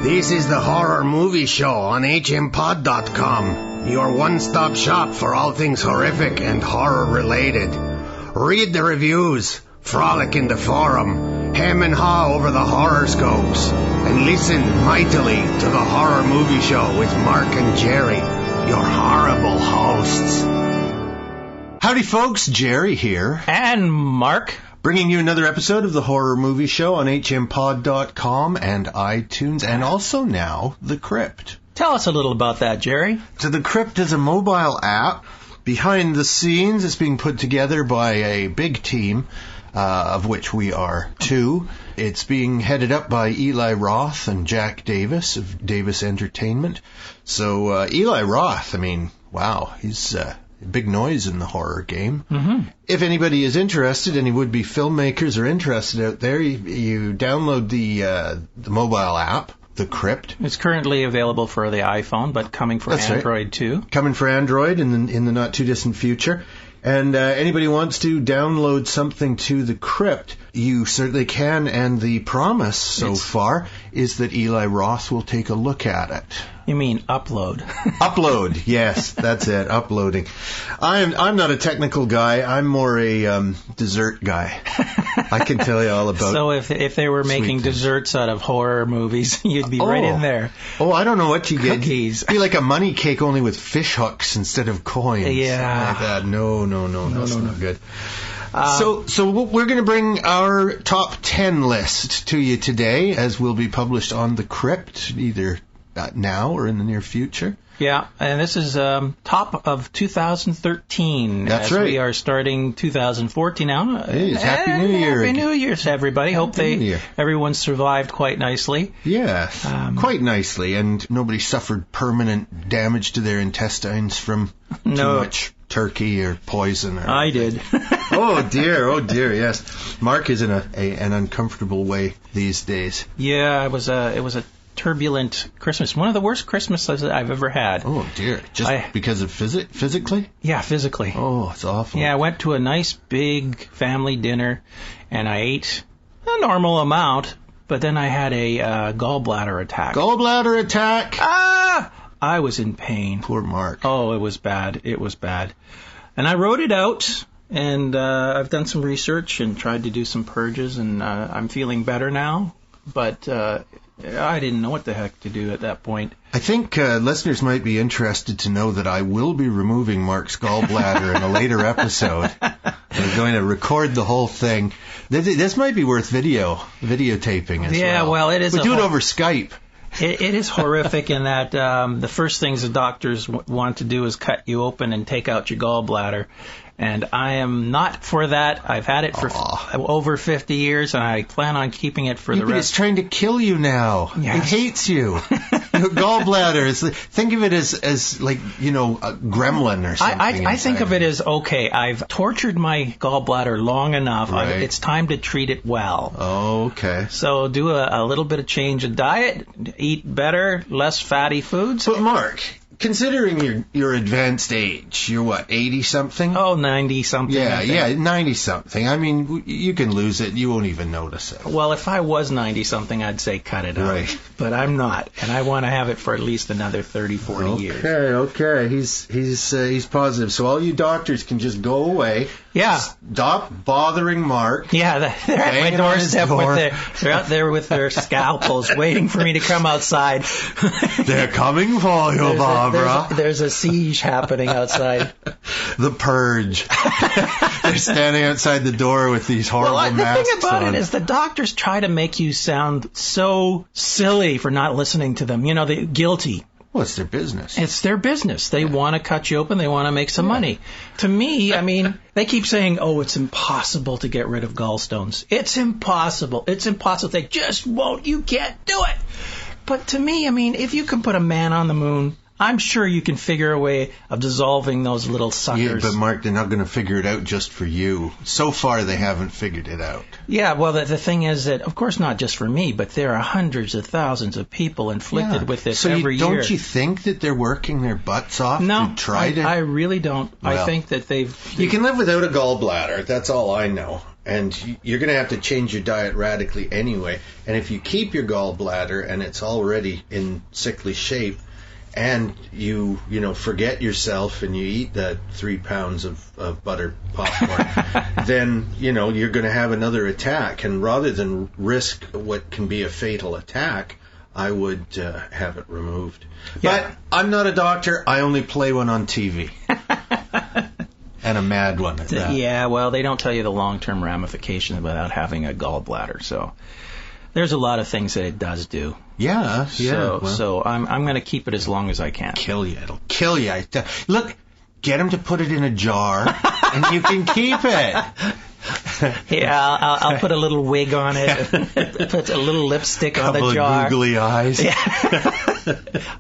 This is the Horror Movie Show on hmpod.com, your one-stop shop for all things horrific and horror-related. Read the reviews, frolic in the forum, hem and haw over the horoscopes, and listen mightily to the Horror Movie Show with Mark and Jerry, your horrible hosts. Howdy folks, Jerry here. And Mark. Bringing you another episode of the Horror Movie Show on hmpod.com and iTunes, and also now The Crypt. Tell us a little about that, Jerry. So The Crypt is a mobile app. Behind the scenes, it's being put together by a big team, of which we are two. It's being headed up by Eli Roth and Jack Davis of Davis Entertainment. So Eli Roth, I mean, wow, he's big noise in the horror game. Mm-hmm. If anybody is interested, any would-be filmmakers are interested out there, you download the mobile app, The Crypt. It's currently available for the iPhone, but coming for That's Android right. too. Coming for Android in the not-too-distant future. And anybody wants to download something to The Crypt, you certainly can, and the promise so far is that Eli Roth will take a look at it. You mean upload? Upload, yes, that's it, uploading. I'm not a technical guy, I'm more a dessert guy. I can tell you all about. So if they were making desserts out of horror movies, you'd be right in there. Oh, I don't know what you get. Cookies. It'd be like a money cake only with fish hooks instead of coins. Yeah. Like that. No, that's not good. So we're going to bring our top 10 list to you today, as will be published on The Crypt, either now or in the near future. Yeah, and this is top of 2013. That's as right. We are starting 2014 now. It is. Happy New Year. Happy New Year to everybody. Hope everyone survived quite nicely. Yes, quite nicely, and nobody suffered permanent damage to their intestines from too much turkey or poison. I did. Oh dear, yes. Mark is in an uncomfortable way these days. Yeah, it was a turbulent Christmas. One of the worst Christmases I've ever had. Oh dear. Just because of physically? Yeah, physically. Oh, it's awful. Yeah, I went to a nice big family dinner and I ate a normal amount, but then I had a gallbladder attack. Gallbladder attack? Ah! I was in pain. Poor Mark. Oh, it was bad. It was bad. And I wrote it out, and I've done some research and tried to do some purges, and I'm feeling better now. But I didn't know what the heck to do at that point. I think listeners might be interested to know that I will be removing Mark's gallbladder in a later episode. We're going to record the whole thing. This might be worth videotaping as well. Yeah, well, it is. We do it over Skype. It is horrific in that the first things the doctors want to do is cut you open and take out your gallbladder. And I am not for that. I've had it for over 50 years, and I plan on keeping it for the rest. But it's trying to kill you now. Yes. It hates you. Your gallbladder is. Think of it as like, a gremlin or something. I think of it as, okay, I've tortured my gallbladder long enough. Right. It's time to treat it well. Oh, okay. So do a little bit of change of diet, eat better, less fatty foods. But Mark, considering your advanced age, you're what, 80-something? Oh, 90-something. Yeah, 90-something. I mean, you can lose it. You won't even notice it. Well, if I was 90-something, I'd say cut it out. Right. But I'm not, and I want to have it for at least another 30, 40 years. Okay. He's positive. So all you doctors can just go away. Yeah. Stop bothering Mark. Yeah, they're at my doorstep they're out there with their scalpels waiting for me to come outside. They're coming for you, Barbara. There's a siege happening outside. The purge. They're standing outside the door with these horrible masks on. The thing about it is the doctors try to make you sound so silly for not listening to them. They're guilty. Well, it's their business. It's their business. They want to cut you open. They want to make some money. To me, they keep saying, it's impossible to get rid of gallstones. It's impossible. It's impossible. They just won't. You can't do it. But to me, if you can put a man on the moon, I'm sure you can figure a way of dissolving those little suckers. Yeah, but Mark, they're not going to figure it out just for you. So far, they haven't figured it out. Yeah, well, the thing is that, of course, not just for me, but there are hundreds of thousands of people inflicted with this every year. Don't you think that they're working their butts off to try to... I really don't. Well, I think that they've... You can live without a gallbladder. That's all I know. And you're going to have to change your diet radically anyway. And if you keep your gallbladder and it's already in sickly shape, and you forget yourself and you eat that 3 pounds of buttered popcorn, then, you're going to have another attack. And rather than risk what can be a fatal attack, I would have it removed. Yeah. But I'm not a doctor. I only play one on TV. And a mad one at that. Yeah, well, they don't tell you the long-term ramifications without having a gallbladder. So there's a lot of things that it does do. Yeah. So I'm going to keep it as long as I can. It'll kill you. Look, get him to put it in a jar, and you can keep it. Yeah, I'll put a little wig on it, put a little lipstick on the jar. Couple of googly eyes. Yeah.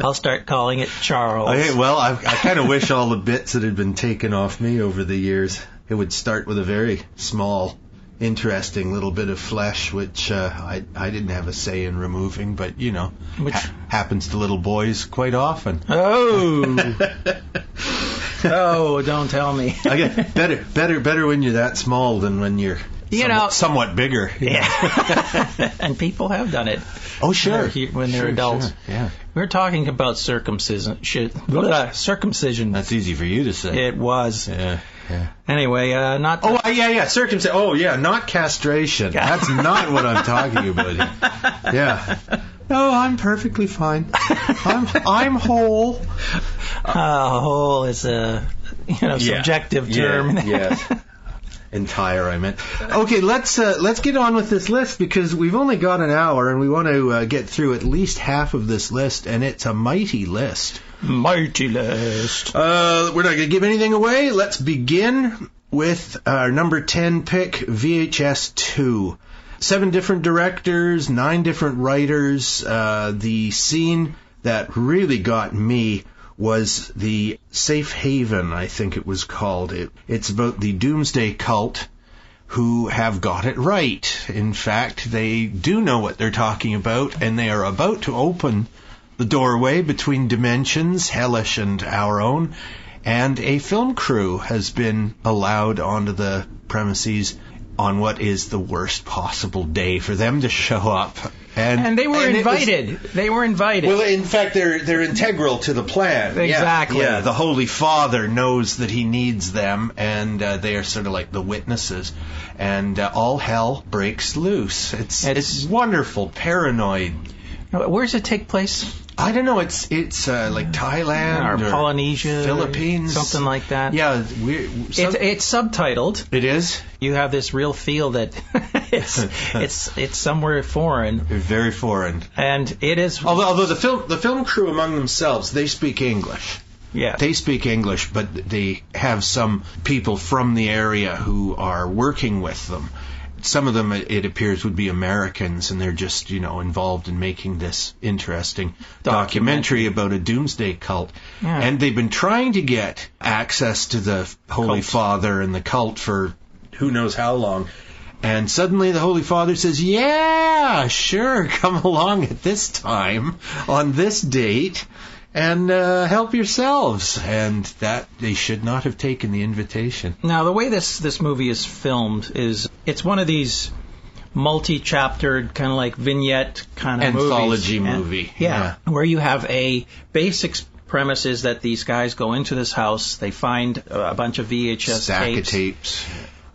I'll start calling it Charles. Okay, well, I kind of wish all the bits that had been taken off me over the years. It would start with a very small, interesting little bit of flesh, which I didn't have a say in removing, but, happens to little boys quite often. Oh! Oh, don't tell me. Okay, better when you're that small than when you're somewhat bigger. Yeah. And people have done it. Oh, sure. When they're adults. Sure. Yeah. We're talking about circumcision. That's easy for you to say. It was. Yeah. Anyway, not... Oh, yeah, circumcision. Oh, yeah, not castration. That's not what I'm talking about here. Yeah. No, I'm perfectly fine. I'm whole. Whole is a subjective term. Yes. Entire, I meant. Okay, let's get on with this list, because we've only got an hour and we want to get through at least half of this list, and it's a mighty list. Mighty list. We're not going to give anything away. Let's begin with our number 10 pick, VHS 2. 7 different directors, 9 different writers. The scene that really got me was the Safe Haven, I think it was called. It's about the Doomsday Cult, who have got it right. In fact, they do know what they're talking about, and they are about to open the doorway between dimensions, hellish and our own, and a film crew has been allowed onto the premises on what is the worst possible day for them to show up. And they were invited. They were invited. Well, in fact, they're integral to the plan. Exactly. Yeah, the Holy Father knows that he needs them, and they are sort of like the witnesses. And all hell breaks loose. It's wonderful, paranoid. Where does it take place? I don't know. It's like Thailand or Polynesia, Philippines, something like that. Yeah, it's subtitled. It is. You have this real feel that it's somewhere foreign. Very foreign. And it is. Although the film crew among themselves, they speak English. Yeah. They speak English, but they have some people from the area who are working with them. Some of them, it appears, would be Americans, and they're just, involved in making this interesting documentary about a doomsday cult. Yeah. And they've been trying to get access to the Holy Father and the cult for who knows how long. And suddenly the Holy Father says, yeah, sure, come along at this time, on this date, and help yourselves. And that they should not have taken the invitation. Now, the way this movie is filmed is it's one of these multi-chaptered, kind of like vignette kind of anthology movie. Yeah, where you have a basic premise is that these guys go into this house, they find a bunch of VHS stack of tapes.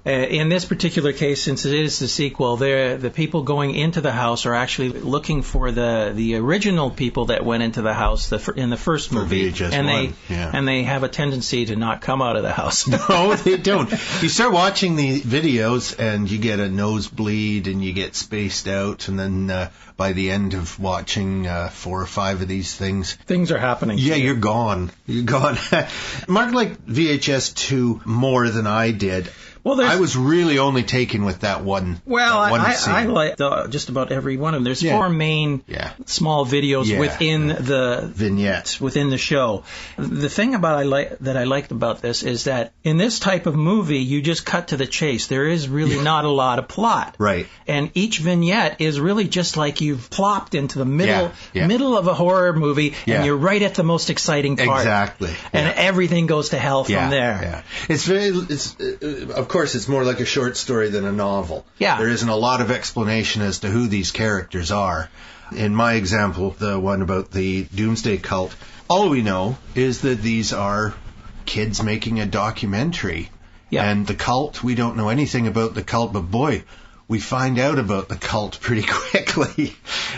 In this particular case, since it is the sequel, the people going into the house are actually looking for the original people that went into the house in the first movie, and they have a tendency to not come out of the house. No, they don't. You start watching the videos, and you get a nosebleed, and you get spaced out, and then by the end of watching 4 or 5 of these things are happening. Yeah, you're gone. Mark liked VHS 2 more than I did. Well, I was really only taken with that one. Well, scene. I like just about every one of them. There's 4 main small videos within the vignette within the show. The thing I liked about this is that in this type of movie, you just cut to the chase. There is really not a lot of plot. Right. And each vignette is really just like you've plopped into the middle of a horror movie, and you're right at the most exciting part. Exactly. And everything goes to hell from there. Yeah. It's of of course, it's more like a short story than a novel. Yeah. There isn't a lot of explanation as to who these characters are. In my example, the one about the Doomsday Cult, all we know is that these are kids making a documentary. Yeah. And the cult, we don't know anything about the cult, but boy, we find out about the cult pretty quickly,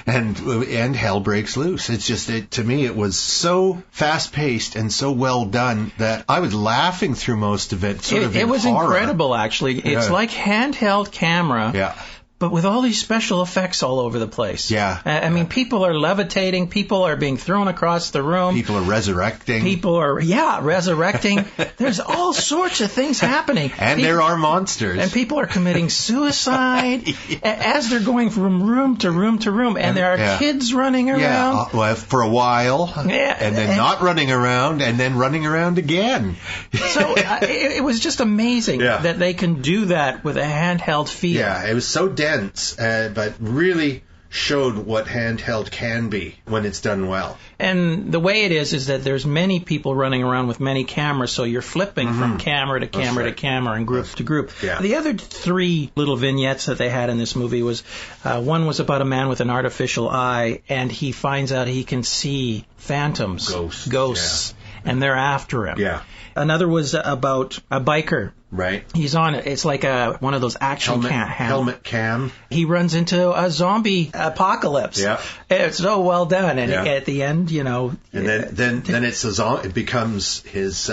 and hell breaks loose. It's just, to me, it was so fast-paced and so well done that I was laughing through most of it. It was horror. incredible, actually. Yeah. It's like handheld camera. Yeah. But with all these special effects all over the place. Yeah. I mean, people are levitating. People are being thrown across the room. People are resurrecting. People are, resurrecting. There's all sorts of things happening. And there are monsters. And people are committing suicide as they're going from room to room to room. And there are kids running around. Yeah, well, for a while. Yeah. And then not running around, and then running around again. So it was just amazing that they can do that with a handheld feel. Yeah, it was so dense, but really showed what handheld can be when it's done well. And the way it is that there's many people running around with many cameras, so you're flipping from camera to camera to camera and group to group. Yeah. The other 3 little vignettes that they had in this movie was, one was about a man with an artificial eye, and he finds out he can see phantoms, ghosts, and they're after him. Yeah. Another was about a biker. Right. He's on it. It's like one of those action helmet cam. He runs into a zombie apocalypse. Yeah. It's so well done. And at the end, And then it's it becomes his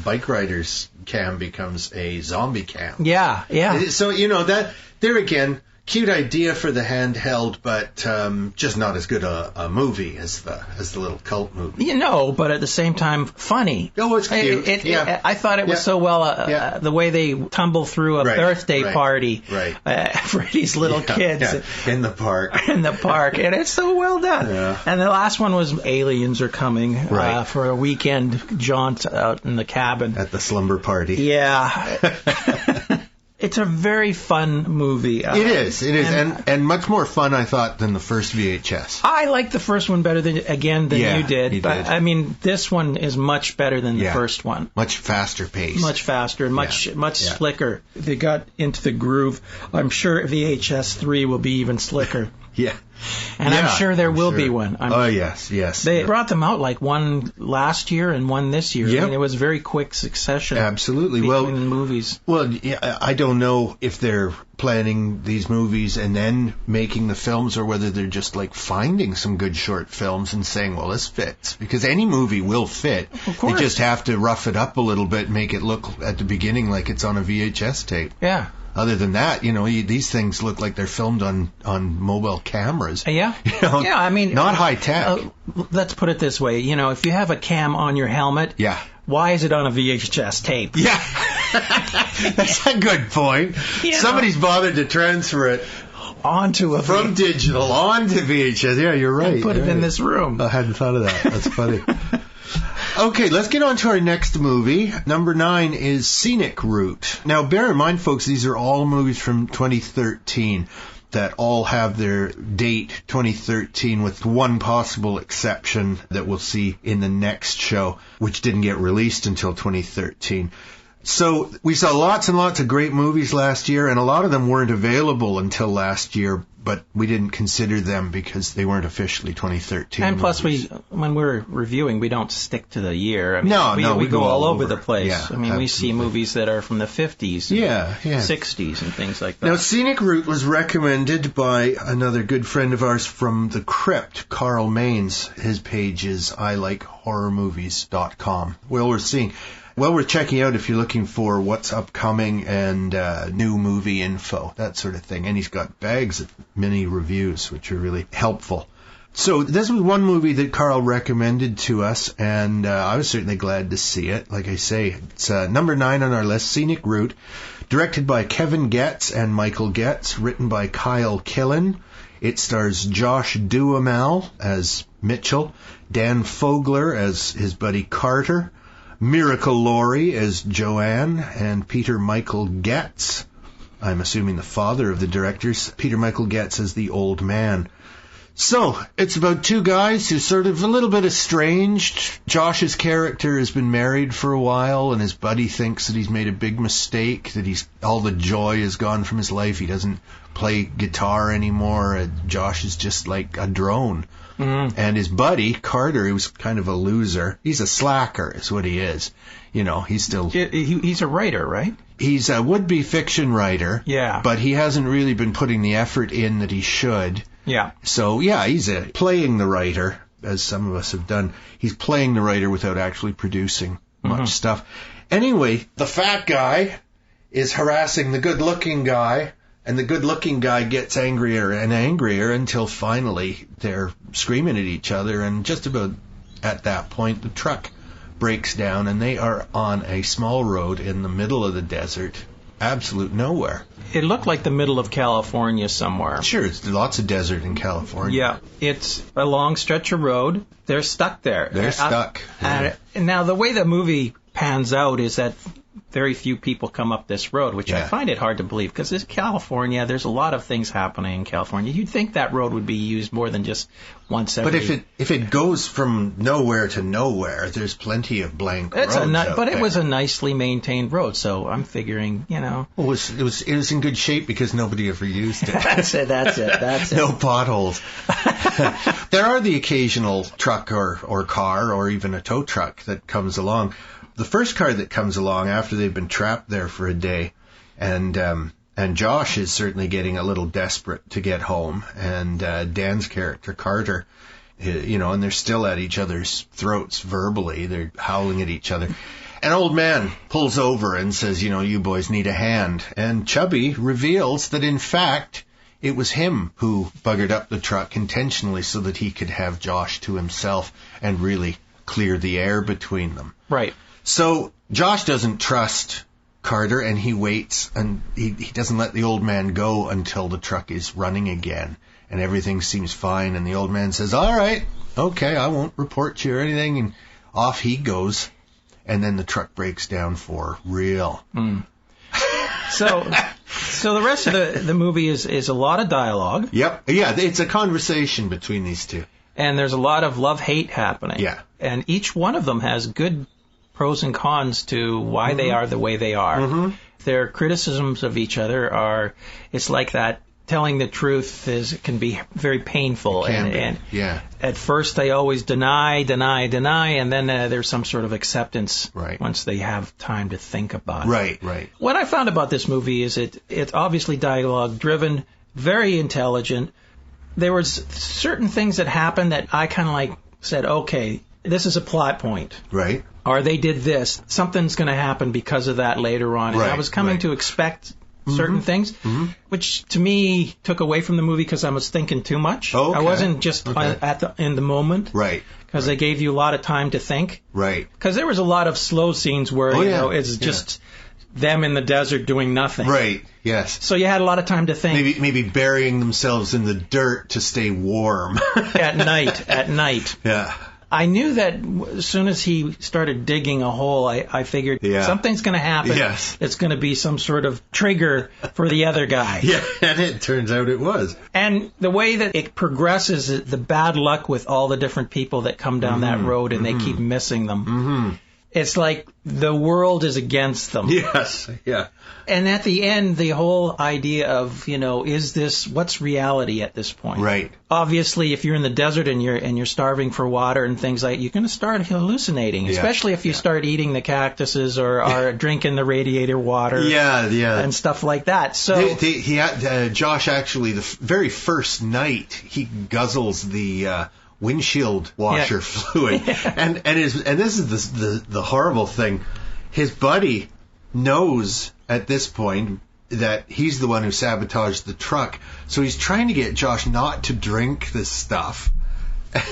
bike rider's cam becomes a zombie cam. Yeah, yeah. So that there again, cute idea for the handheld, but just not as good a movie as the little cult movie. But at the same time, funny. Oh, it's cute. I thought it was so well, the way they tumble through a birthday party for these little kids. In the park. In the park. And it's so well done. Yeah. And the last one was aliens are coming for a weekend jaunt out in the cabin. At the slumber party. Yeah. It's a very fun movie. It is, and much more fun, I thought, than the first VHS. I liked the first one better than you did. But I mean, this one is much better than the first one. Much faster paced. Much faster and much slicker. They got into the groove. I'm sure VHS 3 will be even slicker. Yeah. And I'm sure there will be one. Yes. They brought them out like one last year and one this year. Yep. I mean, it was very quick succession. Absolutely. Between the movies. Well, I don't know if they're planning these movies and then making the films, or whether they're just like finding some good short films and saying, well, this fits. Because any movie will fit. Of course. They just have to rough it up a little bit, make it look at the beginning like it's on a VHS tape. Yeah. Other than that, these things look like they're filmed on mobile cameras. Yeah. Yeah, I mean... Not high tech. Let's put it this way. If you have a cam on your helmet... Yeah. Why is it on a VHS tape? Yeah. That's a good point. Somebody's bothered to transfer it from digital onto VHS. Yeah, you're right. And put it in this room. I hadn't thought of that. That's funny. Okay, let's get on to our next movie. Number 9 is Scenic Route. Now, bear in mind, folks, these are all movies from 2013 that all have their date 2013, with one possible exception that we'll see in the next show, which didn't get released until 2013. So we saw lots and lots of great movies last year, and a lot of them weren't available until last year, but we didn't consider them because they weren't officially 2013 And plus, movies. when we're reviewing, we don't stick to the year. I mean, we go all over the place. Yeah, I mean, absolutely. We see movies that are from the 50s, 60s, and things like that. Now, Scenic Route was recommended by another good friend of ours from The Crypt, Carl Maines. His page is ilikehorrormovies.com. Well, we're checking out if you're looking for what's upcoming and new movie info, that sort of thing. And he's got bags of mini reviews, which are really helpful. So this was one movie that Carl recommended to us, and I was certainly glad to see it. Like I say, it's number 9 on our list, Scenic Route, directed by Kevin Getz and Michael Getz, written by Kyle Killen. It stars Josh Duhamel as Mitchell, Dan Fogler as his buddy Carter, Miracle Laurie as Joanne, and Peter Michael Getz, I'm assuming the father of the directors, Peter Michael Getz as the old man. So, it's about two guys who sort of a little bit estranged. Josh's character has been married for a while, and his buddy thinks that he's made a big mistake, that all the joy is gone from his life. He doesn't play guitar anymore. Josh is just like a drone. Mm-hmm. And his buddy, Carter, who's kind of a loser, he's a slacker is what he is. You know, he's still... He's a writer, right? He's a would-be fiction writer. Yeah. But he hasn't really been putting the effort in that he should. Yeah. So, yeah, he's playing the writer, as some of us have done. He's playing the writer without actually producing much stuff. Anyway, the fat guy is harassing the good-looking guy, and the good-looking guy gets angrier and angrier until finally they're screaming at each other, and just about at that point, the truck breaks down, and they are on a small road in the middle of the desert. Absolute nowhere. It looked like the middle of California somewhere. Sure, it's lots of desert in California. Yeah, it's a long stretch of road. They're stuck there. They're stuck. And now, the way the movie pans out is that very few people come up this road, which I find it hard to believe, because it's California. There's a lot of things happening in California. You'd think that road would be used more than just once every... But if it goes from nowhere to nowhere, there's plenty of blank roads out But there. it was a nicely maintained road, so I'm figuring, you know... Well, it was in good shape because nobody ever used it. That's it. No potholes. There are the occasional truck or car or even a tow truck that comes along. The first car that comes along after they've been trapped there for a day, and Josh is certainly getting a little desperate to get home, and Dan's character, Carter, you know, and they're still at each other's throats verbally. They're howling at each other. An old man pulls over and says, you know, you boys need a hand. And Chubby reveals that, in fact, it was him who buggered up the truck intentionally so that he could have Josh to himself and really clear the air between them. Right. So Josh doesn't trust Carter, and he waits, and he doesn't let the old man go until the truck is running again, and everything seems fine, and the old man says, all right, okay, I won't report you or anything, and off he goes, and then the truck breaks down for real. Mm. So the rest of the movie is a lot of dialogue. Yep. Yeah, it's a conversation between these two. And there's a lot of love-hate happening. Yeah. And each one of them has good pros and cons to why they are the way they are. Mm-hmm. Their criticisms of each other are, it's like that telling the truth can be very painful. And at first they always deny, and then there's some sort of acceptance once they have time to think about it. Right. What I found about this movie is it's obviously dialogue-driven, very intelligent. There was certain things that happened that I kind of like said, okay, this is a plot point. Right. Or they did this. Something's going to happen because of that later on. And I was coming to expect certain things, which to me took away from the movie because I was thinking too much. Okay. I wasn't just in the moment. Right. Because they gave you a lot of time to think. Right. Because there was a lot of slow scenes where it's just them in the desert doing nothing. Right. Yes. So you had a lot of time to think. Maybe burying themselves in the dirt to stay warm. At night. Yeah. I knew that as soon as he started digging a hole, I figured something's going to happen. Yes. It's going to be some sort of trigger for the other guy. Yeah, and it turns out it was. And the way that it progresses, the bad luck with all the different people that come down that road and they keep missing them. Mm-hmm. It's like the world is against them. Yes, yeah. And at the end, the whole idea of, what's reality at this point? Right. Obviously, if you're in the desert and you're starving for water and things like that, you're going to start hallucinating, especially if you start eating the cactuses or drinking the radiator water. And stuff like that. So Josh actually, the very first night, he guzzles the windshield washer fluid, and this is the horrible thing. His buddy knows at this point that he's the one who sabotaged the truck, so he's trying to get Josh not to drink this stuff,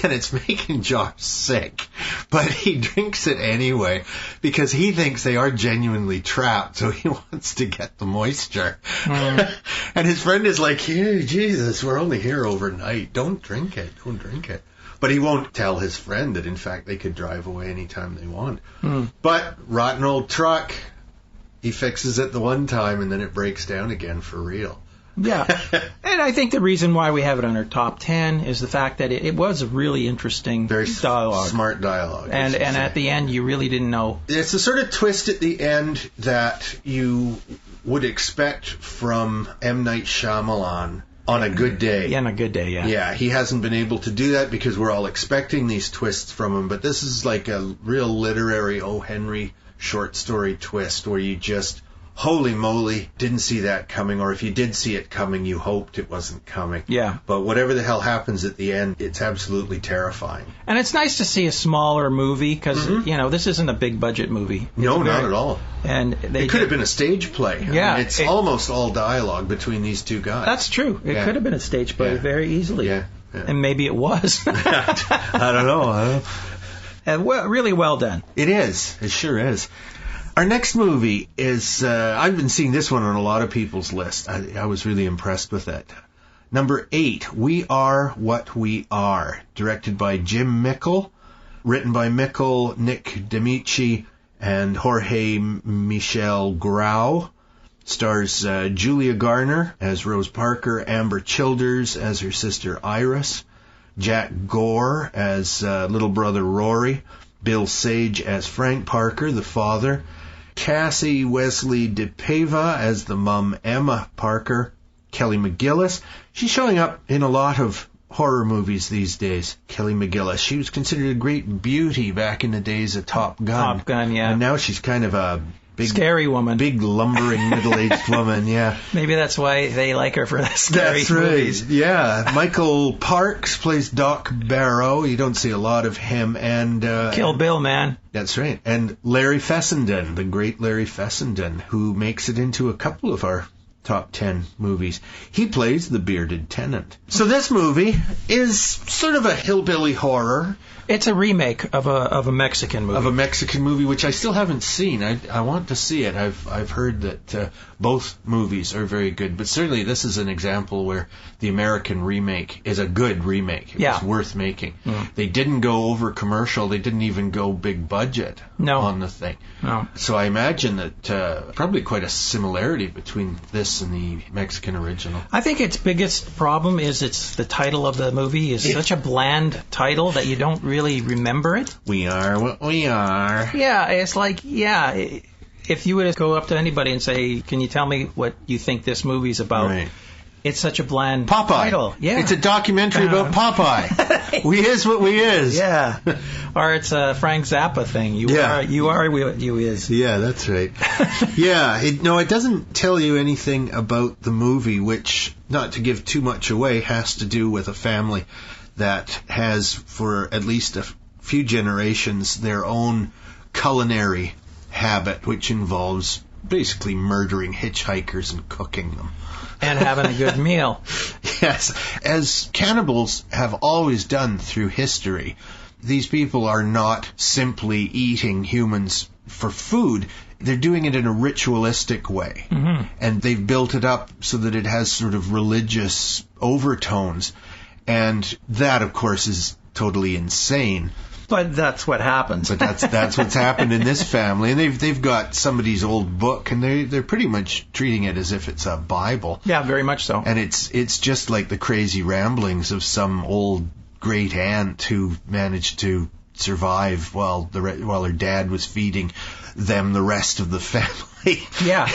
and it's making Josh sick, but he drinks it anyway because he thinks they are genuinely trapped, so he wants to get the moisture. And his friend is like, hey, Jesus, we're only here overnight, don't drink it. But he won't tell his friend that, in fact, they could drive away anytime they want. But rotten old truck, he fixes it the one time, and then it breaks down again for real. Yeah. And I think the reason why we have it on our top 10 is the fact that it was a really interesting Very dialogue. smart dialogue. And at the end, you really didn't know. It's the sort of twist at the end that you would expect from M. Night Shyamalan on a good day. Yeah, on a good day, yeah. Yeah, he hasn't been able to do that because we're all expecting these twists from him. But this is like a real literary O. Henry short story twist where you just, holy moly, didn't see that coming. Or if you did see it coming, you hoped it wasn't coming. Yeah. But whatever the hell happens at the end, it's absolutely terrifying. And it's nice to see a smaller movie because, this isn't a big budget movie. No, not at all. And it could have been a stage play. Yeah. I mean, it's almost all dialogue between these two guys. That's true. It could have been a stage play very easily. Yeah. And maybe it was. I don't know. Really well done. It is. It sure is. Our next movie is, I've been seeing this one on a lot of people's list. I was really impressed with it. Number 8, We Are What We Are, directed by Jim Mickle, written by Mickle, Nick D'Amici, and Jorge Michel Grau. Stars Julia Garner as Rose Parker, Amber Childers as her sister Iris, Jack Gore as little brother Rory, Bill Sage as Frank Parker, the father, Cassie Wesley DePaiva as the mum Emma Parker, Kelly McGillis. She's showing up in a lot of horror movies these days, Kelly McGillis. She was considered a great beauty back in the days of Top Gun. Top Gun, yeah. And now she's kind of a big, scary woman. Big, lumbering, middle-aged woman, yeah. Maybe that's why they like her for the scary movies. Yeah. Michael Parks plays Doc Barrow. You don't see a lot of him. And Kill Bill, man. That's right. And Larry Fessenden, the great Larry Fessenden, who makes it into a couple of our top 10 movies. He plays the bearded tenant. So this movie is sort of a hillbilly horror. It's a remake of a Mexican movie. Of a Mexican movie, which I still haven't seen. I want to see it. I've heard that both movies are very good, but certainly this is an example where the American remake is a good remake. It was worth making. They didn't go over commercial. They didn't even go big budget on the thing. No. So I imagine that probably quite a similarity between this and the Mexican original. I think its biggest problem is it's the title of the movie is such a bland title that you don't really remember it. We are what we are. Yeah, it's like, if you were to go up to anybody and say, can you tell me what you think this movie's about? Right. It's such a bland Popeye. Title. Yeah. It's a documentary about Popeye. We is what we is. Yeah. Or it's a Frank Zappa thing. You are what you is. Yeah, that's right. It doesn't tell you anything about the movie, which, not to give too much away, has to do with a family that has, for at least a few generations, their own culinary habit, which involves basically murdering hitchhikers and cooking them. And having a good meal. Yes. As cannibals have always done through history, these people are not simply eating humans for food. They're doing it in a ritualistic way. Mm-hmm. And they've built it up so that it has sort of religious overtones. And that, of course, is totally insane. But that's what happens. But that's what's happened in this family, and they've got somebody's old book, and they're pretty much treating it as if it's a Bible. Yeah, very much so. And it's just like the crazy ramblings of some old great aunt who managed to survive while her dad was feeding them the rest of the family. Yeah.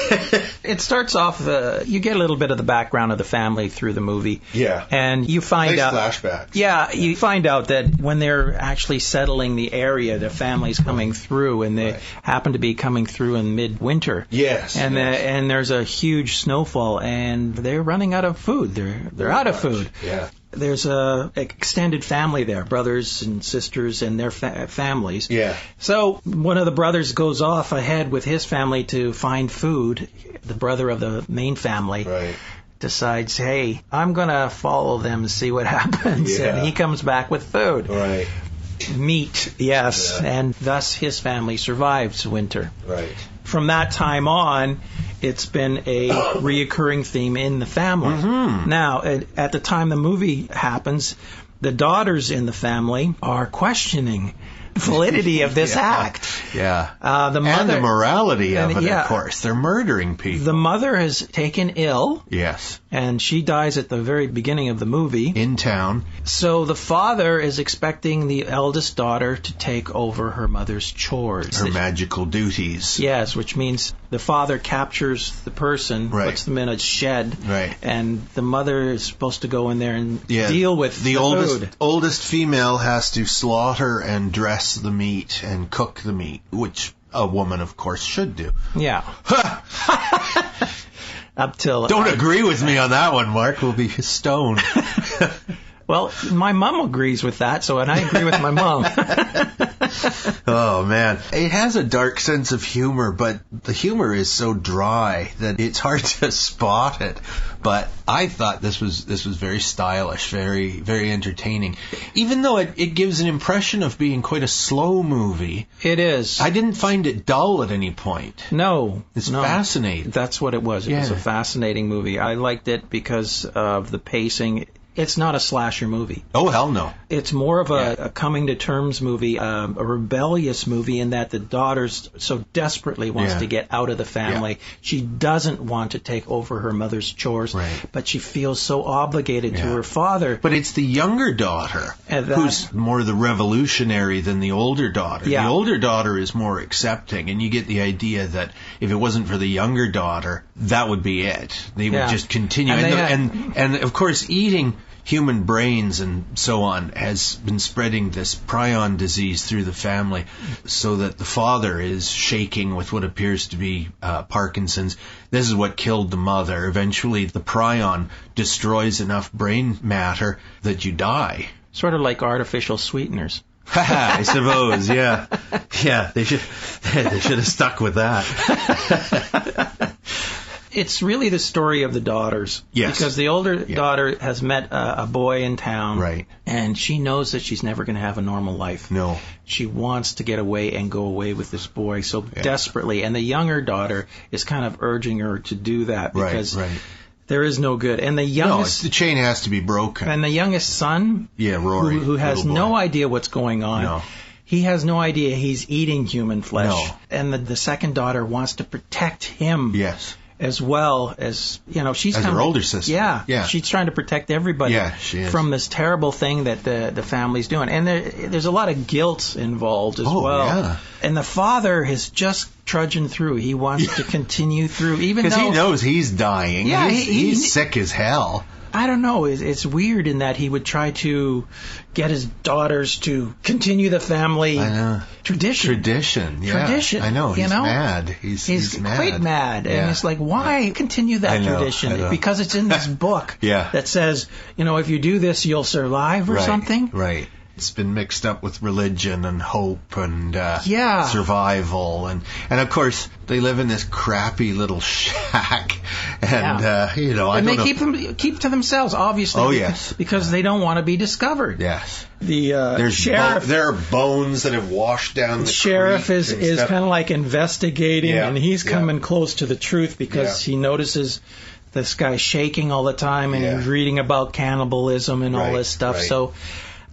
It starts off, you get a little bit of the background of the family through the movie. Yeah. And you find out... flashbacks. Yeah, you find out that when they're actually settling the area, the family's coming through, and they happen to be coming through in midwinter. Yes. And and there's a huge snowfall, and they're running out of food. They're out of food. Yeah. There's a extended family there, brothers and sisters and their families. Yeah. So one of the brothers goes off ahead with his family to find food. The brother of the main family decides, hey, I'm going to follow them and see what happens. Yeah. And he comes back with food. Right. Meat, yes. Yeah. And thus his family survives winter. Right. From that time on, it's been a reoccurring theme in the family. Mm-hmm. Now, at the time the movie happens, the daughters in the family are questioning validity of this act. Yeah. The mother, and the morality of it, yeah. of course. They're murdering people. The mother has taken ill. Yes. And she dies at the very beginning of the movie. In town. So the father is expecting the eldest daughter to take over her mother's chores. Her magical duties. Yes, which means the father captures the person, puts them in a shed, and the mother is supposed to go in there and deal with the food. Oldest female has to slaughter and dress the meat and cook the meat, which a woman, of course, should do. Yeah. Up till... Don't agree with me on that one, Mark. We'll be stoned. Well, my mom agrees with that, and I agree with my mom. Oh, man. It has a dark sense of humor, but the humor is so dry that it's hard to spot it. But I thought this was very stylish, very, very entertaining. Even though it gives an impression of being quite a slow movie. It is. I didn't find it dull at any point. No. It's fascinating. That's what it was. It was a fascinating movie. I liked it because of the pacing. It's not a slasher movie. Oh, hell no. It's more of a coming-to-terms movie, a rebellious movie in that the daughter so desperately wants to get out of the family. Yeah. She doesn't want to take over her mother's chores, but she feels so obligated to her father. But it's the younger daughter who's more the revolutionary than the older daughter. Yeah. The older daughter is more accepting, and you get the idea that if it wasn't for the younger daughter, that would be it. They would just continue. And of course, eating human brains and so on has been spreading this prion disease through the family, so that the father is shaking with what appears to be Parkinson's. This is what killed the mother. Eventually, the prion destroys enough brain matter that you die. Sort of like artificial sweeteners. I suppose, yeah. Yeah, they should have stuck with that. It's really the story of the daughters. Yes. Because the older daughter has met a boy in town. Right. And she knows that she's never going to have a normal life. No. She wants to get away and go away with this boy so desperately. And the younger daughter is kind of urging her to do that because there is no good. And the youngest... No, the chain has to be broken. And the youngest son, Rory, who has no idea what's going on. No. He has no idea he's eating human flesh. No. And the second daughter wants to protect him. Yes. As well as, she's as her older sister. Yeah. She's trying to protect everybody from this terrible thing that the family's doing. And there's a lot of guilt involved as well. Yeah. And the father is just trudging through. He wants to continue through, even though... Because he knows he's dying. Yeah, he's sick as hell. I don't know. It's weird in that he would try to get his daughters to continue the family tradition. Tradition. I know. He's mad. He's mad. Quite mad. Yeah. And it's like, why continue that tradition? I know. Because it's in this book that says, if you do this, you'll survive or something. Right. It's been mixed up with religion and hope and survival. And of course, they live in this crappy little shack. And, and they keep to themselves, obviously. Oh, yes. Because they don't want to be discovered. Yes. The sheriff... there are bones that have washed down the sheriff is kind of like investigating, and he's coming close to the truth because he notices this guy shaking all the time, and he's reading about cannibalism and all this stuff. So...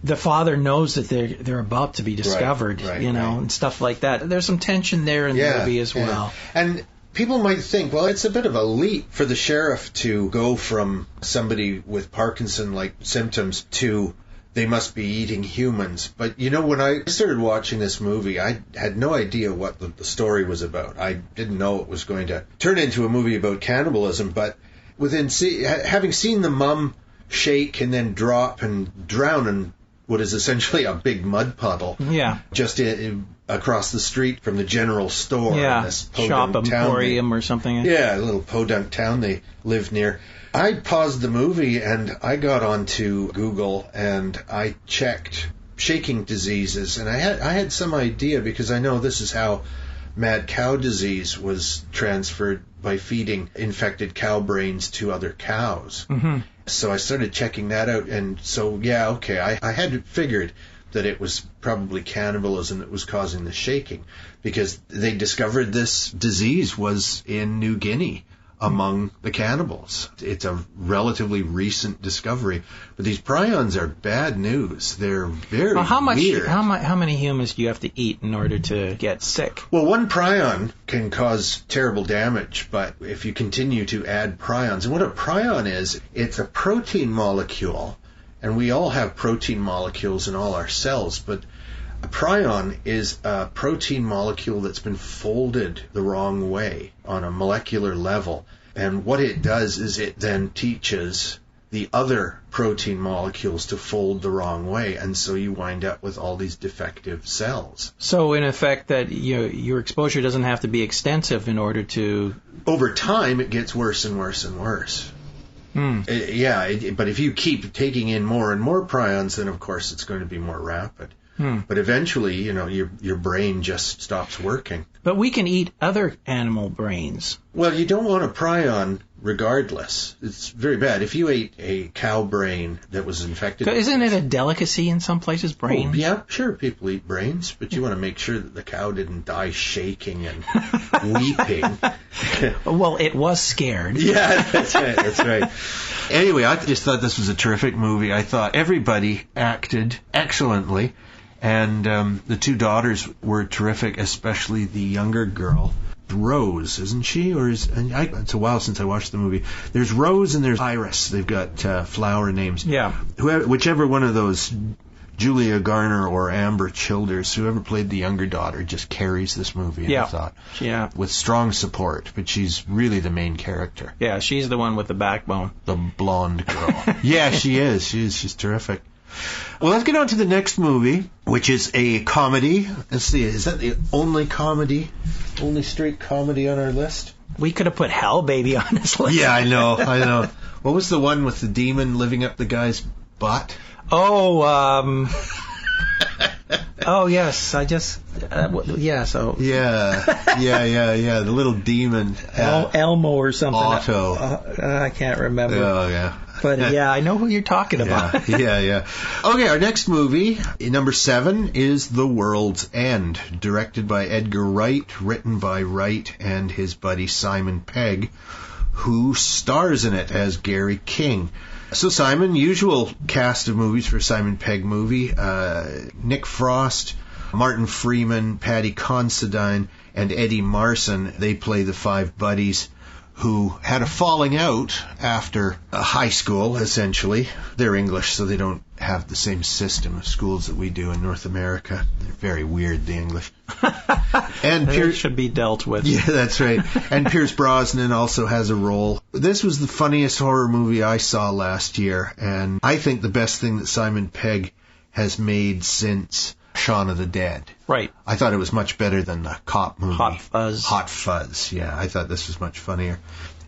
the father knows that they're about to be discovered, and stuff like that. There's some tension there in the movie as well. And people might think, well, it's a bit of a leap for the sheriff to go from somebody with Parkinson-like symptoms to they must be eating humans. But, when I started watching this movie, I had no idea what the story was about. I didn't know it was going to turn into a movie about cannibalism, but having seen the mum shake and then drop and drown in what is essentially a big mud puddle. Yeah. Just across the street from the general store. Yeah. In this Shop Emporium or something. Yeah, a little podunk town they lived near. I paused the movie and I got onto Google and I checked shaking diseases, and I had some idea because I know this is how mad cow disease was transferred by feeding infected cow brains to other cows. Mm-hmm. So I started checking that out, and so, I had figured that it was probably cannibalism that was causing the shaking, because they discovered this disease was in New Guinea among the cannibals. It's a relatively recent discovery. But these prions are bad news. They're very weird. How many humans do you have to eat in order to get sick? Well, one prion can cause terrible damage, but if you continue to add prions, and what a prion is, it's a protein molecule, and we all have protein molecules in all our cells, but a prion is a protein molecule that's been folded the wrong way on a molecular level. And what it does is it then teaches the other protein molecules to fold the wrong way, and so you wind up with all these defective cells. So in effect, that your exposure doesn't have to be extensive in order to... Over time, it gets worse and worse and worse. But if you keep taking in more and more prions, then of course it's going to be more rapid. But eventually, your brain just stops working. But we can eat other animal brains. Well, you don't want a prion regardless. It's very bad. If you ate a cow brain that was infected... Isn't it a delicacy in some places, brain? Oh, yeah, sure, people eat brains, but you want to make sure that the cow didn't die shaking and weeping. Well, it was scared. Yeah, that's right. Anyway, I just thought this was a terrific movie. I thought everybody acted excellently. And the two daughters were terrific, especially the younger girl. Rose, isn't she? It's a while since I watched the movie. There's Rose and there's Iris. They've got flower names. Yeah. Whichever one of those, Julia Garner or Amber Childers, whoever played the younger daughter, just carries this movie, I thought. Yeah. With strong support, but she's really the main character. Yeah, she's the one with the backbone. The blonde girl. Yeah, she is. She's terrific. Well, let's get on to the next movie, which is a comedy. Let's see, is that the only straight comedy on our list? We could have put Hell Baby on this list. Yeah, I know. What was the one with the demon living up the guy's butt? Oh, yes, I just... Yeah, the little demon. Elmo or something. Otto. I can't remember. Oh, yeah. But yeah, I know who you're talking about. Yeah. Okay, our next movie, number 7, is The World's End, directed by Edgar Wright, written by Wright and his buddy Simon Pegg, who stars in it as Gary King. So Simon, usual cast of movies for a Simon Pegg movie, Nick Frost, Martin Freeman, Paddy Considine, and Eddie Marsan. They play the 5 buddies who had a falling out after high school, essentially. They're English, so they don't have the same system of schools that we do in North America. They're very weird, the English. And Pierce should be dealt with. Yeah, that's right. And Pierce Brosnan also has a role. This was the funniest horror movie I saw last year, and I think the best thing that Simon Pegg has made since Shaun of the Dead. Right. I thought it was much better than the cop movie. Hot Fuzz, yeah. I thought this was much funnier.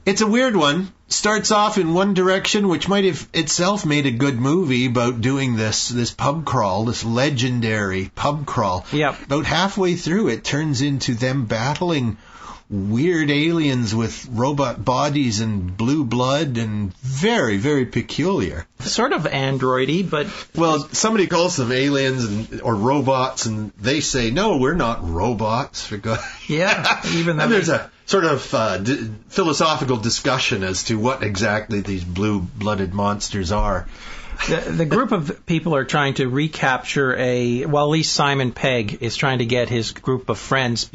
It's a weird one. Starts off in one direction, which might have itself made a good movie about doing this pub crawl, this legendary pub crawl. Yep. About halfway through, it turns into them battling weird aliens with robot bodies and blue blood, and very, very peculiar. Sort of androidy, but... Well, somebody calls them aliens or robots, and they say, no, we're not robots. For God. Yeah, even though... And there's a sort of philosophical discussion as to what exactly these blue-blooded monsters are. The group of people are trying to recapture at least Simon Pegg is trying to get his group of friends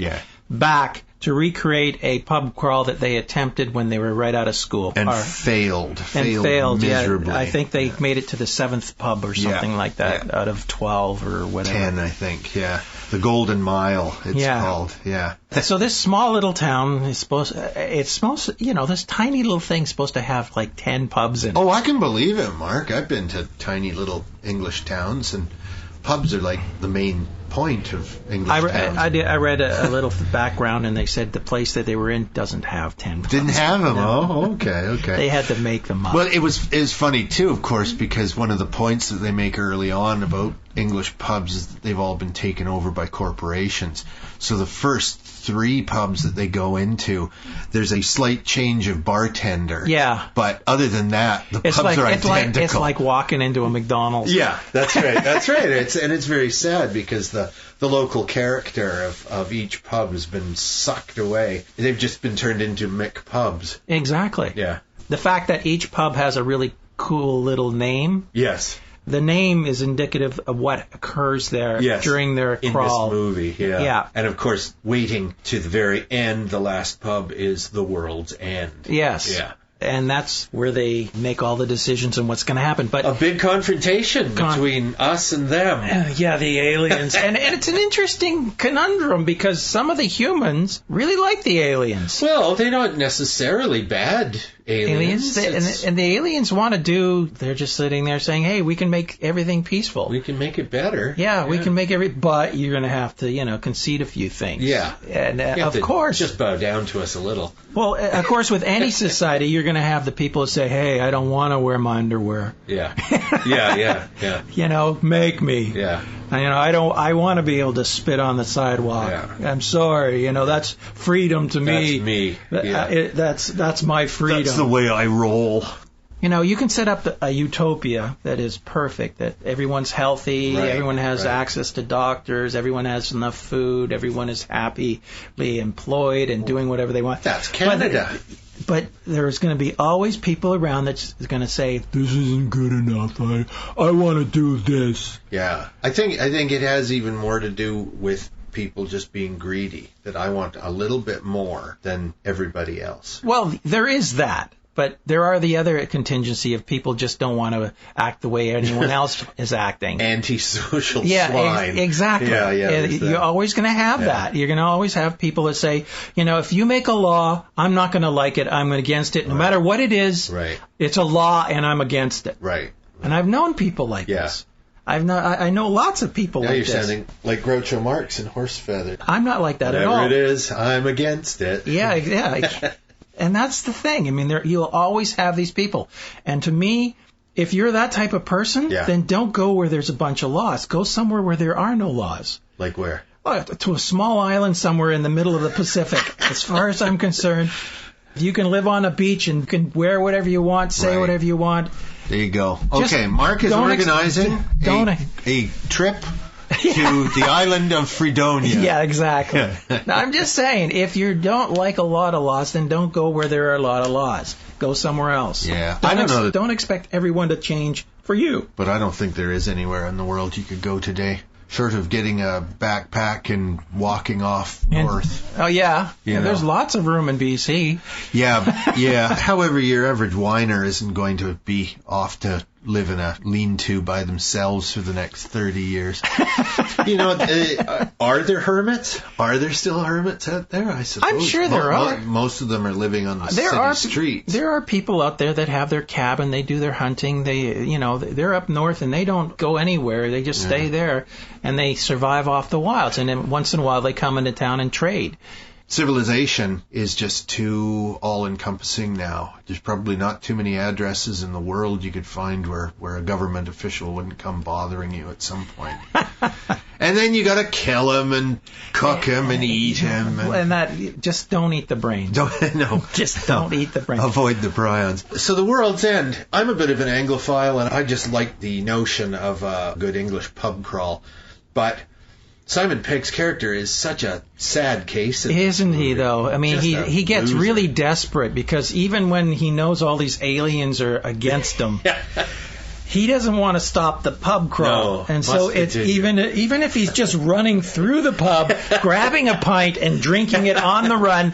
back to recreate a pub crawl that they attempted when they were right out of school. And failed miserably. Yeah, I think they made it to the 7th pub or something like that out of 12 or whatever. 10, I think, yeah. The Golden Mile, it's called, yeah. So this small little town is this tiny little thing's supposed to have like 10 pubs in it. Oh, I can believe it, Mark. I've been to tiny little English towns, and pubs are like the main point of English towns. I read a little background, and they said the place that they were in doesn't have 10 pubs. Didn't have them? No. Oh, okay. They had to make them up. Well, it was funny, too, of course, because one of the points that they make early on about English pubs is that they've all been taken over by corporations. So the first 3 pubs that they go into, there's a slight change of bartender. Yeah. But other than that, the pubs are identical. It's like walking into a McDonald's. Yeah, that's right. That's right. It's very sad because the local character of each pub has been sucked away. They've just been turned into McPubs. Exactly. Yeah. The fact that each pub has a really cool little name. Yes. The name is indicative of what occurs there during their crawl. In this movie, yeah. Yeah. And of course, waiting to the very end, the last pub is the world's end. Yes. Yeah. And that's where they make all the decisions on what's going to happen. But a big confrontation between us and them. Yeah, the aliens. and it's an interesting conundrum because some of the humans really like the aliens. Well, they're not necessarily bad aliens. And the aliens want to they're just sitting there saying, hey, we can make everything peaceful. We can make it better. Yeah, we can make but you're going to have to, concede a few things. Yeah. And of course. Just bow down to us a little. Well, of course, with any society, you're going to have the people who say, hey, I don't want to wear my underwear. Yeah. Yeah. Make me. Yeah. I want to be able to spit on the sidewalk. Yeah. I'm sorry. That's freedom to me. That's me. Yeah. That's my freedom. That's the way I roll. You can set up a utopia that is perfect, that everyone's healthy, everyone has access to doctors, everyone has enough food, everyone is happily employed and doing whatever they want. That's Canada. But there's going to be always people around that's going to say, this isn't good enough. I want to do this. Yeah. I think it has even more to do with people just being greedy, that I want a little bit more than everybody else. Well, there is that. But there are the other contingency of people just don't want to act the way anyone else is acting. Antisocial swine. Exactly. Yeah, you're always going to have that. You're going to always have people that say, if you make a law, I'm not going to like it. I'm against it. No matter what it is, it's a law and I'm against it. Right. And I've known people like this. I know lots of people like this. Now you're sounding like Groucho Marx in Horse Feather. I'm not like that at all. Whatever it is, I'm against it. Yeah. And that's the thing. I mean, you'll always have these people. And to me, if you're that type of person, then don't go where there's a bunch of laws. Go somewhere where there are no laws. Like where? Well, to a small island somewhere in the middle of the Pacific. As far as I'm concerned, you can live on a beach and you can wear whatever you want, say whatever you want. There you go. Okay, Mark is organizing a trip to the island of Fredonia. Yeah, exactly. Now, I'm just saying, if you don't like a lot of laws, then don't go where there are a lot of laws. Go somewhere else. Yeah. I don't know. Don't expect everyone to change for you. But I don't think there is anywhere in the world you could go today, short of getting a backpack and walking off north. Oh, yeah. There's lots of room in BC. Yeah. However, your average whiner isn't going to be off to live in a lean-to by themselves for the next 30 years. Are there hermits? Are there still hermits out there? I suppose. I'm sure there are. Most of them are living on the city streets. There are people out there that have their cabin. They do their hunting. They're up north and they don't go anywhere. They just stay there and they survive off the wilds. And then once in a while they come into town and trade. Civilization is just too all-encompassing now. There's probably not too many addresses in the world you could find where a government official wouldn't come bothering you at some point. And then you got to kill him and cook him and eat him. Just don't eat the brains. Just don't eat the brains. Avoid the prions. So the world's end. I'm a bit of an Anglophile, and I just like the notion of a good English pub crawl. But Simon Pegg's character is such a sad case. Isn't he, though? I mean, he gets really desperate because even when he knows all these aliens are against him, he doesn't want to stop the pub crawl. No, and so it's even if he's just running through the pub, grabbing a pint and drinking it on the run,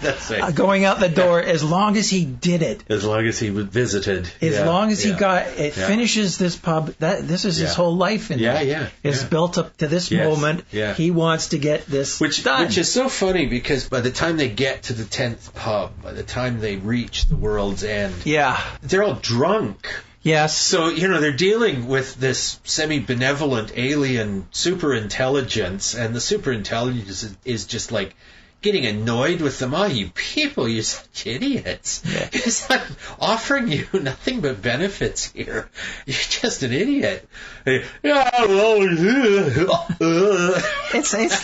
going out the door, as long as he did it. As long as he visited. As long as he finishes this pub, this is his whole life in It's built up to this moment. Yeah. He wants to get this done. Which is so funny because by the time they get to the 10th pub, by the time they reach the world's end, they're all drunk. Yes. So, they're dealing with this semi-benevolent alien superintelligence, and the superintelligence is just like getting annoyed with them. Oh, you people, you're such idiots. Yeah. It's like offering you nothing but benefits here. You're just an idiot. It's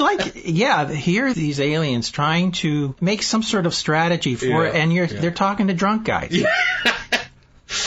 like, here are these aliens trying to make some sort of strategy for it, and they're talking to drunk guys.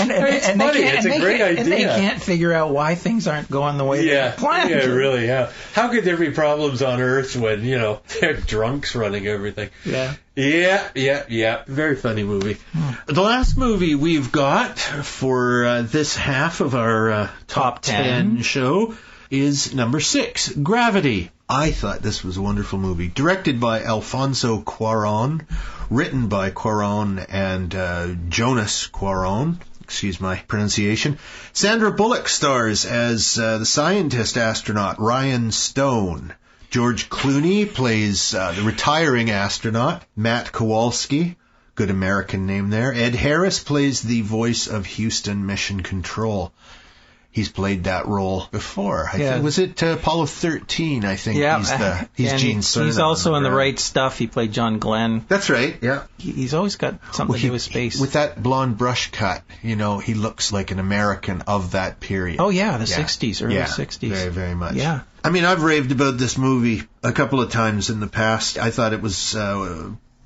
And funny. It's a great idea. And they can't figure out why things aren't going the way they planned. Yeah, really. Yeah. How could there be problems on Earth when, they're drunks running everything? Yeah. Yeah. Very funny movie. The last movie we've got for this half of our top 10 show is number 6, Gravity. I thought this was a wonderful movie. Directed by Alfonso Cuarón, written by Cuarón and Jonas Cuarón. Excuse my pronunciation. Sandra Bullock stars as the scientist astronaut Ryan Stone. George Clooney plays the retiring astronaut Matt Kowalski. Good American name there. Ed Harris plays the voice of Houston Mission Control. He's played that role before. I think, was it Apollo 13? I think he's Gene Cernan. He's also in The Right Stuff. He played John Glenn. That's right. Yeah. He's always got something to do with space. With that blonde brush cut, he looks like an American of that period. Oh yeah, the 60s, early 60s. Very, very much. Yeah. I mean, I've raved about this movie a couple of times in the past. I thought it was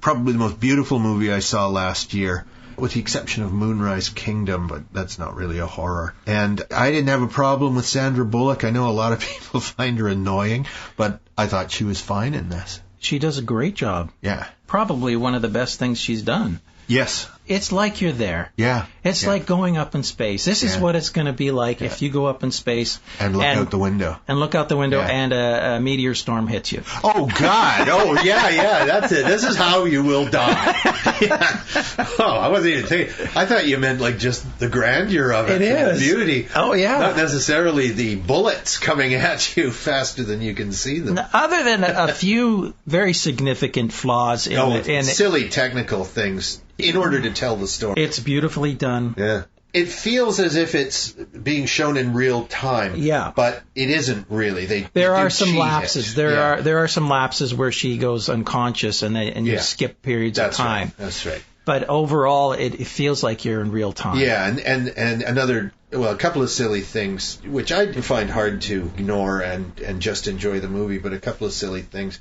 probably the most beautiful movie I saw last year, with the exception of Moonrise Kingdom, but that's not really a horror. And I didn't have a problem with Sandra Bullock. I know a lot of people find her annoying, but I thought she was fine in this. She does a great job. Yeah. Probably one of the best things she's done. Yes. It's like you're there. Yeah. It's like going up in space. This is what it's going to be like if you go up in space. And look out the window. And look out the window and a meteor storm hits you. Oh, God. Oh, yeah. That's it. This is how you will die. Oh, I wasn't even thinking. I thought you meant like just the grandeur of it. It is. The beauty. Oh, yeah. Not necessarily the bullets coming at you faster than you can see them. Other than a few very significant flaws in silly technical things in order to tell the story. It's beautifully done. Yeah. It feels as if it's being shown in real time. Yeah. But it isn't really. There are some lapses. There are some lapses where she goes unconscious and you skip periods of time. Right. That's right. But overall, it feels like you're in real time. Yeah, and a couple of silly things, which I find hard to ignore and just enjoy the movie, but a couple of silly things.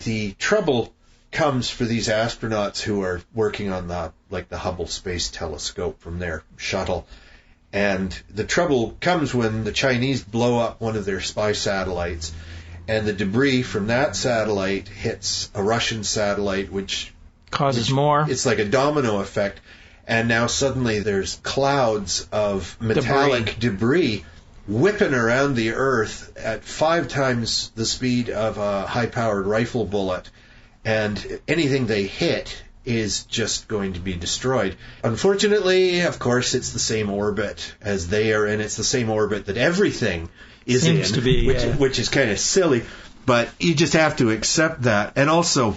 The trouble comes for these astronauts who are working on the Hubble Space Telescope from their shuttle. And the trouble comes when the Chinese blow up one of their spy satellites, and the debris from that satellite hits a Russian satellite, which causes more. It's like a domino effect. And now suddenly there's clouds of metallic debris whipping around the Earth at 5 times the speed of a high-powered rifle bullet. And anything they hit is just going to be destroyed. Unfortunately, of course, it's the same orbit as they are in. It's the same orbit that everything is Seems to be, which is kind of silly. But you just have to accept that. And also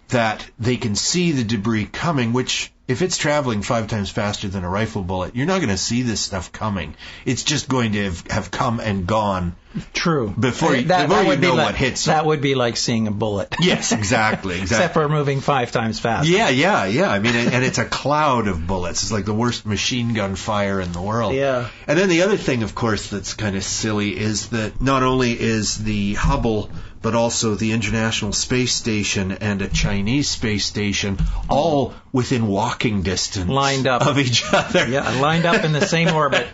that they can see the debris coming, which, if it's traveling 5 times faster than a rifle bullet, you're not going to see this stuff coming. It's just going to have come and gone. True. Before you know what hits them. That would be like seeing a bullet. Yes, exactly. Except for moving 5 times faster. Yeah. I mean, and it's a cloud of bullets. It's like the worst machine gun fire in the world. Yeah. And then the other thing, of course, that's kind of silly is that not only is the Hubble, but also the International Space Station and a Chinese space station all within walking distance lined up of each other. Yeah, lined up in the same orbit.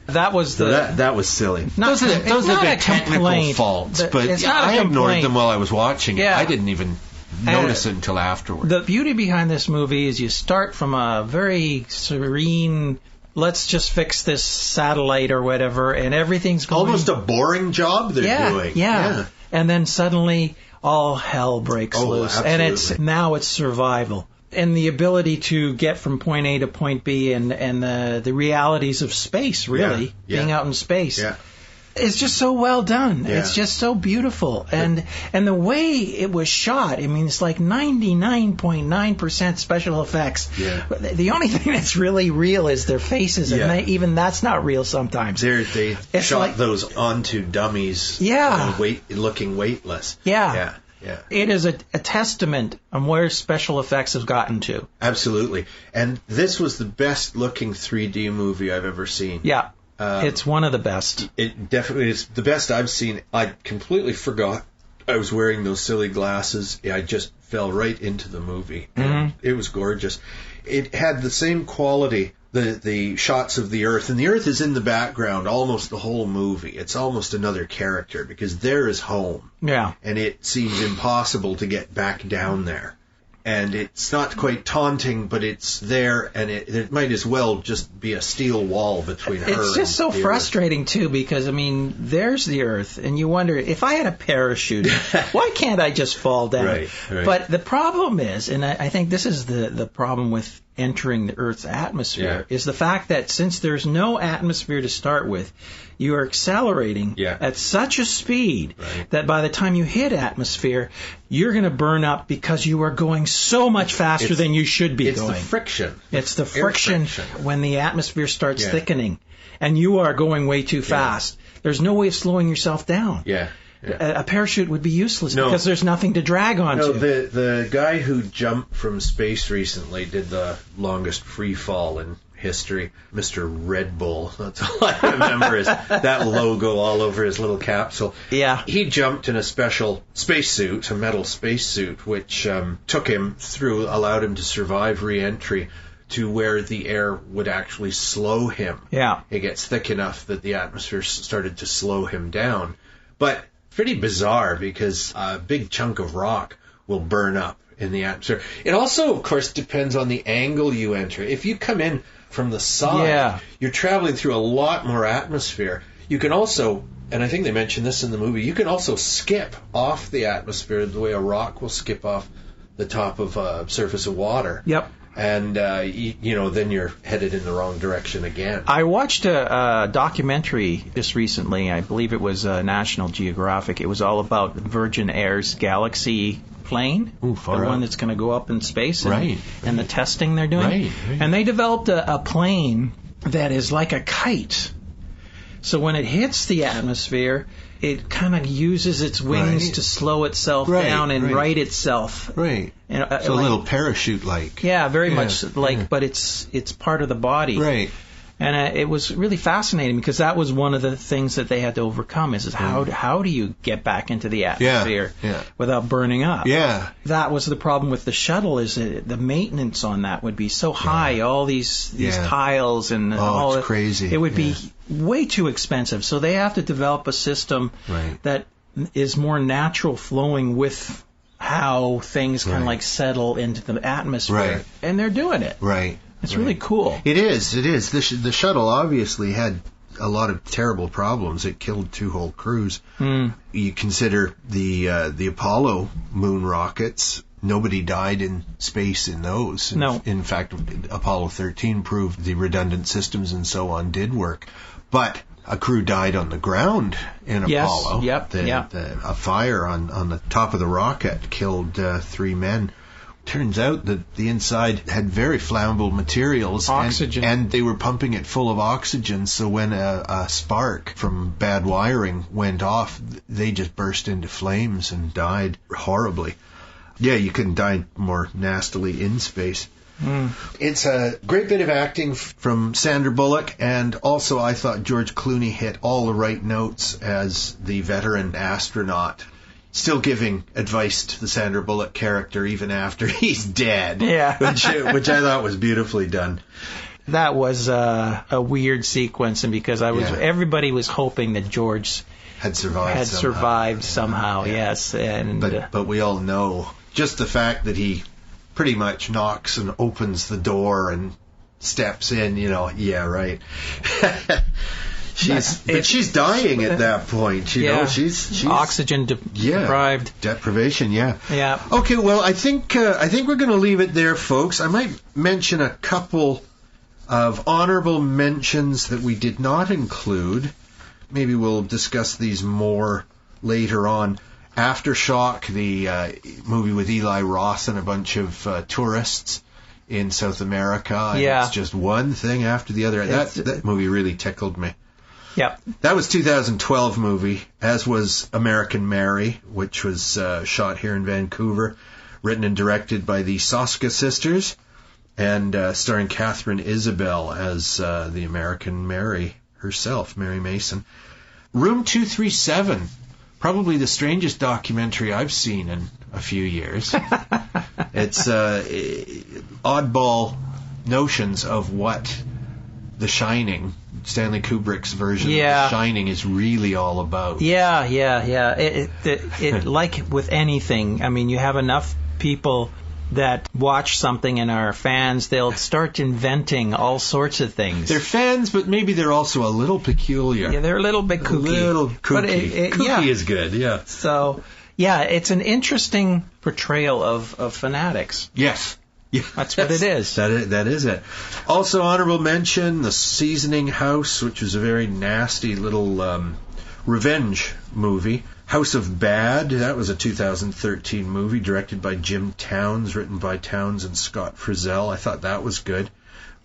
That was that was silly. Those are the technical faults, but I ignored them while I was watching it. I didn't even notice it until afterward. The beauty behind this movie is you start from a very serene, let's just fix this satellite or whatever, and everything's going... Almost a boring job they're doing. Yeah. And then suddenly all hell breaks loose. Absolutely. And now it's survival. And the ability to get from point A to point B and the realities of space, really, being out in space. Yeah. It's just so well done. Yeah. It's just so beautiful. And the way it was shot, I mean, it's like 99.9% special effects. Yeah. The only thing that's really real is their faces, and even that's not real sometimes. They shot those onto dummies. Yeah. Looking weightless. Yeah. Yeah. It is a testament on where special effects have gotten to. Absolutely. And this was the best looking 3D movie I've ever seen. Yeah. It's one of the best. It definitely is the best I've seen. I completely forgot I was wearing those silly glasses. I just fell right into the movie. Mm-hmm. It was gorgeous. It had the same quality the shots of the Earth, and the Earth is in the background almost the whole movie. It's almost another character because there is home. Yeah. And it seems impossible to get back down there. And it's not quite taunting, but it's there, and it might as well just be a steel wall between her and It's just so frustrating, too, because, I mean, there's the Earth, and you wonder, if I had a parachute, why can't I just fall down? Right. But the problem is, and I think this is the problem with entering the Earth's atmosphere, is the fact that since there's no atmosphere to start with, you are accelerating at such a speed that by the time you hit atmosphere, you're going to burn up because you are going so much faster than you should be going. It's the friction. It's the friction when the atmosphere starts thickening and you are going way too fast. There's no way of slowing yourself down. Yeah. A parachute would be useless because there's nothing to drag onto. No, the guy who jumped from space recently did the longest free fall in history, Mr. Red Bull. That's all I remember is that logo all over his little capsule. Yeah. He jumped in a special spacesuit, a metal spacesuit, which took him through, allowed him to survive re-entry to where the air would actually slow him. Yeah. It gets thick enough that the atmosphere started to slow him down. But pretty bizarre because a big chunk of rock will burn up in the atmosphere. It also, of course, depends on the angle you enter. If you come in from the side, you're traveling through a lot more atmosphere. You can also, and I think they mentioned this in the movie, you can also skip off the atmosphere the way a rock will skip off the top of a surface of water. Yep. And, then you're headed in the wrong direction again. I watched a documentary just recently. I believe it was National Geographic. It was all about Virgin Air's Galaxy plane, the one that's going to go up in space, and the testing they're doing. Right. And they developed a plane that is like a kite. So when it hits the atmosphere, it kind of uses its wings to slow itself down and right itself. Right. And, so a little parachute-like. Yeah, very much like, but it's part of the body. Right. And it was really fascinating because that was one of the things that they had to overcome is how do you get back into the atmosphere without burning up? Yeah. That was the problem with the shuttle is that the maintenance on that would be so high, all these tiles and all it's crazy. It would be way too expensive. So they have to develop a system that is more natural flowing with how things kind of like settle into the atmosphere. Right. And they're doing it. Right. It's really cool. It is. The shuttle obviously had a lot of terrible problems. It killed 2 whole crews. You consider the Apollo moon rockets. Nobody died in space in those. No. In fact, Apollo 13 proved the redundant systems and so on did work. But a crew died on the ground in Apollo. A fire on the top of the rocket killed 3 men. Turns out that the inside had very flammable materials. Oxygen. And they were pumping it full of oxygen, so when a spark from bad wiring went off, they just burst into flames and died horribly. Yeah, you couldn't die more nastily in space. It's a great bit of acting from Sandra Bullock, and also I thought George Clooney hit all the right notes as the veteran astronaut. Still giving advice to the Sandra Bullock character even after he's dead. Yeah. which I thought was beautifully done. That was a weird sequence, and because everybody was hoping that George had survived somehow. Yes. And but we all know just the fact that he pretty much knocks and opens the door and steps in, right. She's dying at that point, you know. She's oxygen deprived. Deprivation, Yeah. Okay, well, I think we're going to leave it there, folks. I might mention a couple of honorable mentions that we did not include. Maybe we'll discuss these more later on. Aftershock, the movie with Eli Roth and a bunch of tourists in South America. And it's just one thing after the other. That movie really tickled me. Yeah. That was 2012 movie, as was American Mary, which was shot here in Vancouver, written and directed by the Soska sisters, and starring Catherine Isabelle as the American Mary herself, Mary Mason. Room 237, probably the strangest documentary I've seen in a few years. It's oddball notions of what The Shining, Stanley Kubrick's version of Yeah. The Shining, is really all about. Yeah. It like with anything, I mean, you have enough people that watch something and are fans, they'll start inventing all sorts of things. They're fans, but maybe they're also a little peculiar. Yeah, they're a little bit kooky. A little kooky. But Kooky is good, yeah. So, yeah, it's an interesting portrayal of fanatics. Yes. Yeah, That's what it is. That is it. Also, honorable mention, The Seasoning House, which was a very nasty little revenge movie. House of Bad, that was a 2013 movie directed by Jim Towns, written by Towns and Scott Frizzell. I thought that was good.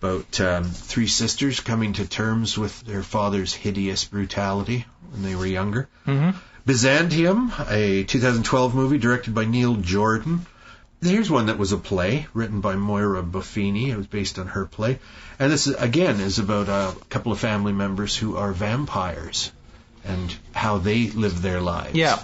About three sisters coming to terms with their father's hideous brutality when they were younger. Mm-hmm. Byzantium, a 2012 movie directed by Neil Jordan. Here's one that was a play written by Moira Buffini. It was based on her play. And this, again, is about a couple of family members who are vampires and how they live their lives. Yeah.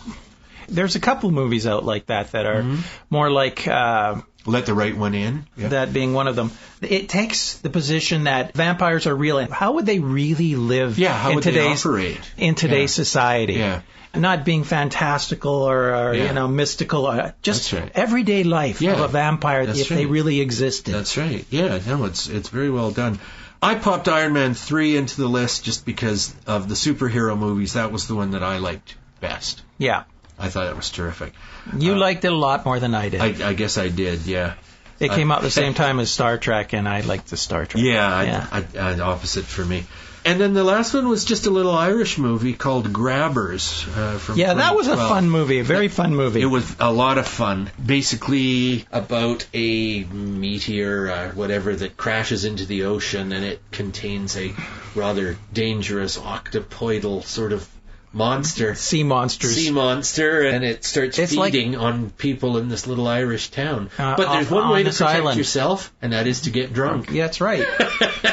There's a couple movies out like that are more like... Let the Right One In. Yeah. That being one of them. It takes the position that vampires are real. And how would they really live how in would today's, they operate? In today's society? Yeah. Not being fantastical or mystical, or just That's right. everyday life of a vampire That's if right. they really existed. That's right. Yeah, no, it's very well done. I popped Iron Man 3 into the list just because of the superhero movies. That was the one that I liked best. Yeah. I thought it was terrific. You liked it a lot more than I did. I guess I did, yeah. It came out the same time as Star Trek, and I liked the Star Trek. Yeah, I opposite for me. And then the last one was just a little Irish movie called Grabbers. From that was a 2012. fun movie, a very fun movie. It was a lot of fun. Basically about a meteor, whatever, that crashes into the ocean, and it contains a rather dangerous octopoidal sort of monster. Sea monster, and it starts It's feeding on people in this little Irish town. But there's one on way to this protect island. yourself, and that is to get drunk. Yeah, that's right.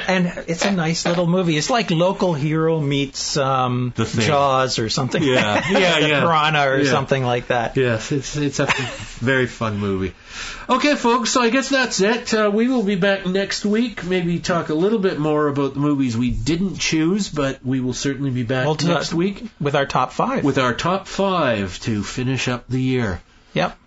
And it's a nice little movie. It's like Local Hero meets Thing. Jaws or something. Yeah. The Piranha or something like that. Yes, it's a very fun movie. Okay, folks, so I guess that's it. We will be back next week, maybe talk a little bit more about the movies we didn't choose, but we will certainly be back next week with our top 5. with our top 5 to finish up the year. Yep.